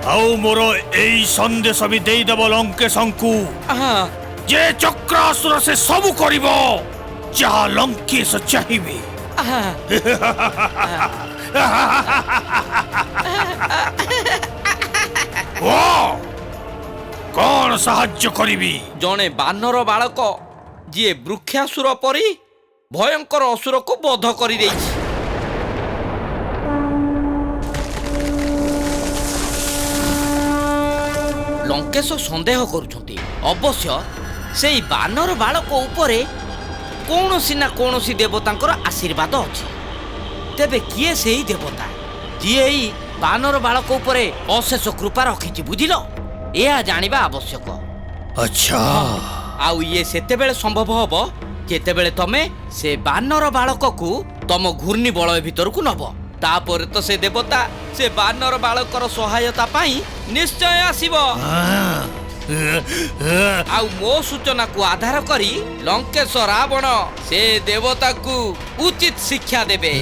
आउ मोर एई संदेश भी देई देब लंकेशंकु जे चक्रासुर से सब करिवो जहा लंकेश चाहिबे। ओ कौन साहाय्य करिवि? जणे बानर बालक जी वृक्षासुर परी भयंकर असुर को बध करि देइछि। लंकेश संदेह करुछंती अवश्य सेई बानर बालक उपरे कौनसी ना कौनसी देवतांकर आशीर्वाद अछि। तेबे किए सेई देवता जी एई बानर बालक उपरे अशेष कृपा रखिछि बुझिल? एहा जानिबा आवश्यक। अच्छा आउ ये सेतेबेले संभव हबो जेतेबेले तमे से बानर बालक को तम घूर्णी बलय भितर को नब। तापर तो से देवता से बानर बालकर सहायता पाई निश्चय आसीबो। आउ मो सूचना को आधार करी लंकेश रावण से देवता को उचित शिक्षा देबे।